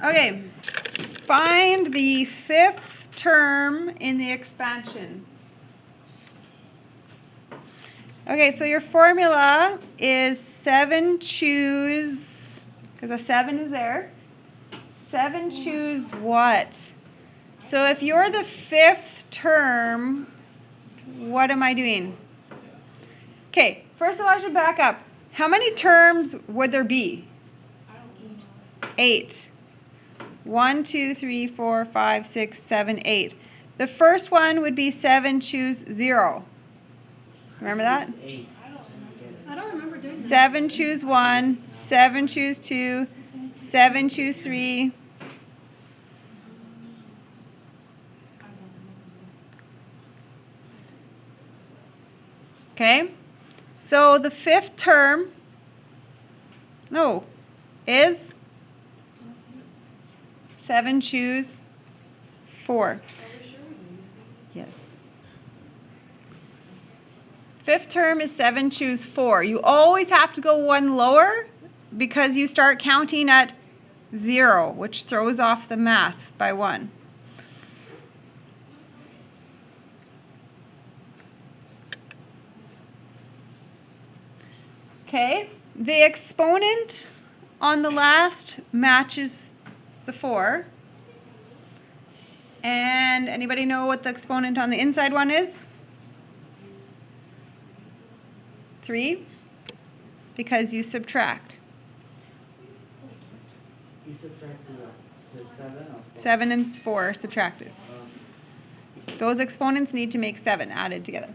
Okay, find the fifth term in the expansion. Okay, so your formula is 7 choose, because a 7 is there. 7 choose what? So if you're the fifth term, what am I doing? Okay, first of all, I should back up. How many terms would there be? 8. 1, 2, 3, 4, 5, 6, 7, 8. The first one would be 7 choose 0. Remember that? I don't remember doing that. 7 choose 1, 7 choose 2, 7 choose 3. Okay? So the fifth term, is 7 choose 4. Yes. Fifth term is 7 choose 4. You always have to go one lower because you start counting at 0, which throws off the math by 1. Okay, the exponent on the last matches the 4. And anybody know what the exponent on the inside one is? 3, because you subtract. You subtract to 7 or 4? 7 and 4 are subtracted. Those exponents need to make 7 added together.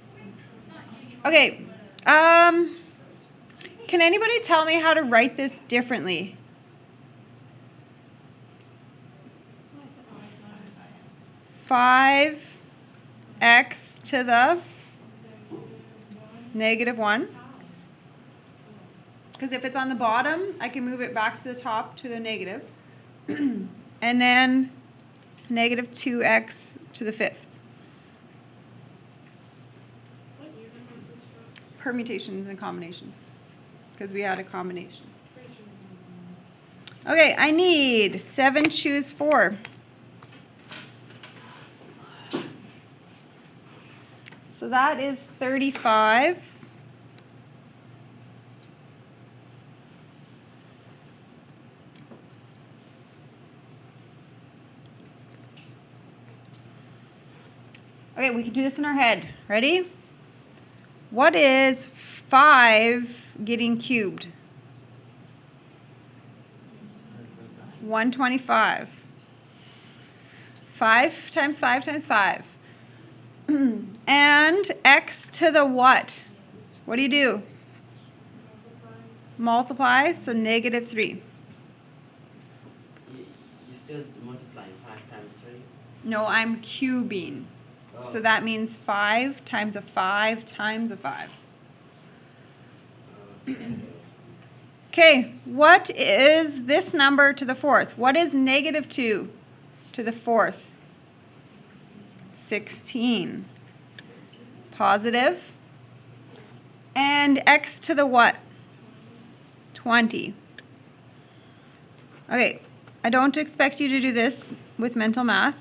Okay, can anybody tell me how to write this differently? Five x to the -1. Because if it's on the bottom, I can move it back to the top to the negative. And then -2x to the 5th. Permutations and combinations. Because we had a combination. Okay, I need 7 choose 4. So that is 35. Okay, we can do this in our head. Ready? What is 5 getting cubed? 125. 5 times 5 times 5. And x to the what? What do you do? Multiply, so -3. You still multiplying 5 times 3? No, I'm cubing. Oh. So that means 5 times a 5 times a 5. Okay, what is this number to the 4th? What is -2 to the 4th? 16. Positive. And x to the what? 20. Okay, I don't expect you to do this with mental math.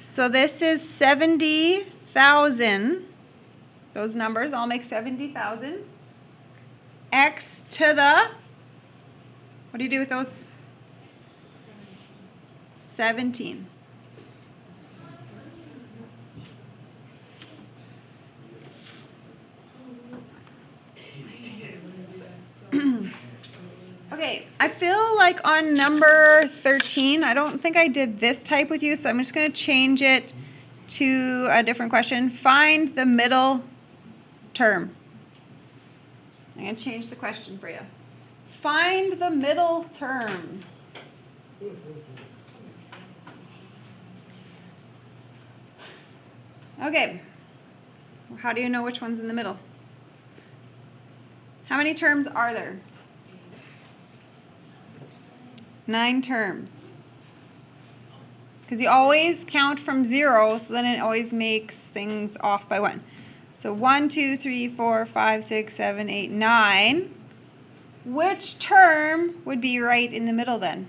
So this is 70,000. Those numbers all make 70,000. X to the, what do you do with those? 17. Okay, I feel like on number 13, I don't think I did this type with you, so I'm just going to change it to a different question. Find the middle term. I'm going to change the question for you. Find the middle term. Okay, how do you know which one's in the middle? How many terms are there? 9 terms. Because you always count from 0, so then it always makes things off by 1. So 1, 2, 3, 4, 5, 6, 7, 8, 9. Which term would be right in the middle then?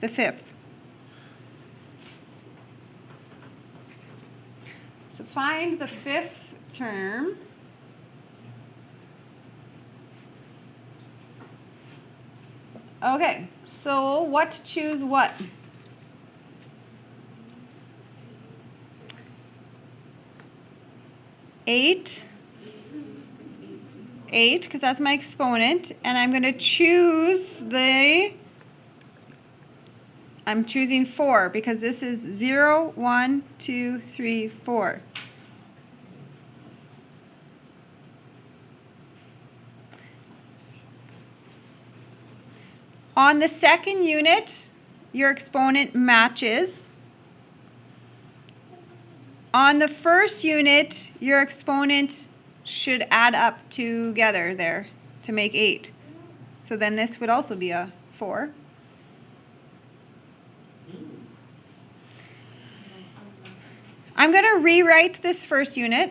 the fifth. So find the fifth term. Okay, so what to choose what? Eight, because that's my exponent, and I'm going to choose I'm choosing 4 because this is 0, 1, 2, 3, 4. On the second unit, your exponent matches. On the first unit, your exponent should add up together there to make 8. So then this would also be a 4. I'm going to rewrite this first unit.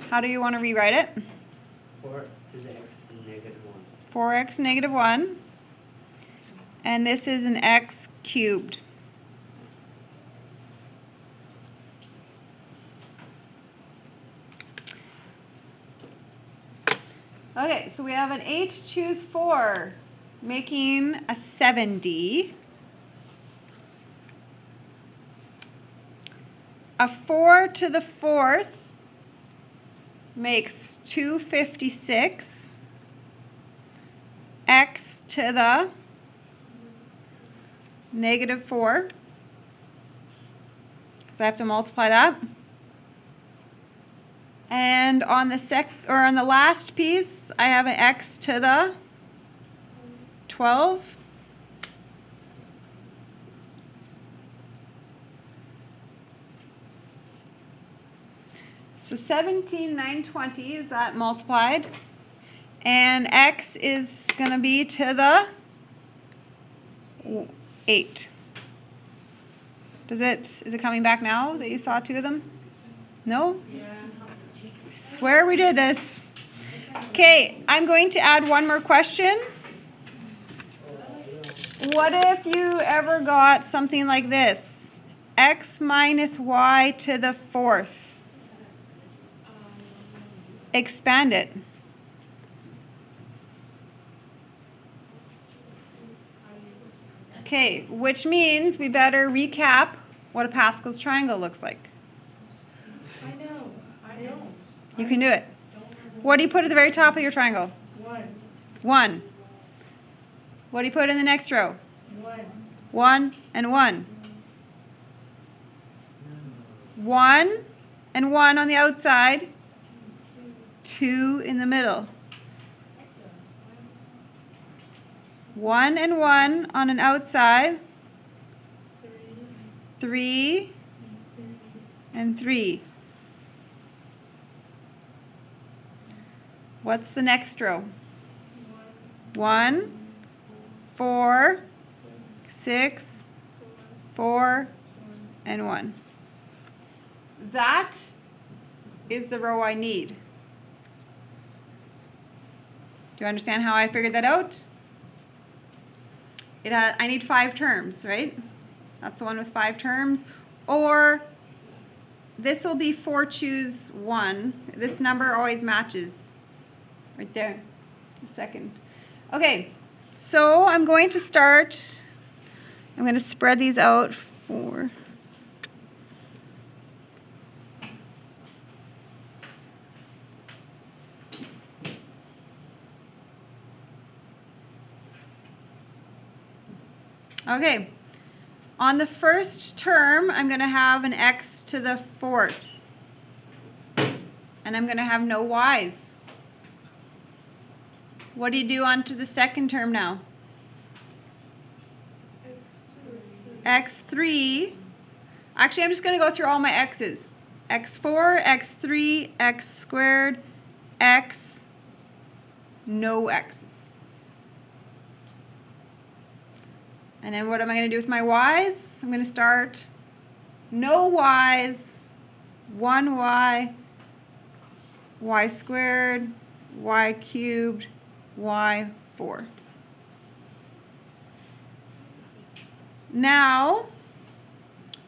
How do you want to rewrite it? 4 to the x negative 1. 4x negative 1. And this is an x cubed. Okay, so we have an 8 choose 4, making a 70. A 4 to the 4th makes 256. X to the negative 4. So I have to multiply that. And on the last piece, I have an x to the 12. So 17,920 is that multiplied. And x is going to be to the 8. Is it coming back now that you saw 2 of them? No? Yeah. I swear we did this. Okay, I'm going to add one more question. What if you ever got something like this? X minus y to the 4th. Expand it. Okay, which means we better recap what a Pascal's triangle looks like. I know. I don't. You can do it. What do you put at the very top of your triangle? 1. 1. What do you put in the next row? 1. 1 and 1. 1 and 1 on the outside. 2 in the middle. 1 and 1 on an outside. 3 and 3. What's the next row? 1, 4, 6, 4, and 1. That is the row I need. Do you understand how I figured that out? I need 5 terms, right? That's the one with 5 terms. Or this will be 4 choose 1. This number always matches. Right there. A second. Okay, so I'm going to start. I'm going to spread these out for. Okay, on the first term, I'm going to have an x to the 4th. And I'm going to have no y's. What do you do on to the second term now? x3. Actually, I'm just going to go through all my x's. x4, x3, x squared, x, no x's. And then what am I going to do with my y's? I'm going to start no y's, 1y, y squared, y cubed, y4. Now,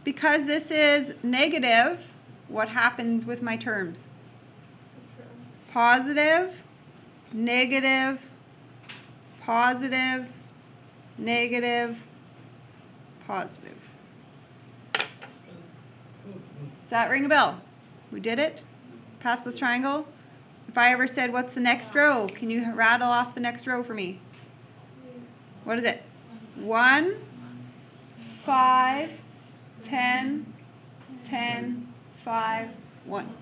because this is negative, what happens with my terms? Positive, negative, positive, negative, positive. Does that ring a bell? We did it? Pascal's triangle? If I ever said, what's the next row? Can you rattle off the next row for me? What is it? 1, 5, 10, 10, 5, 1.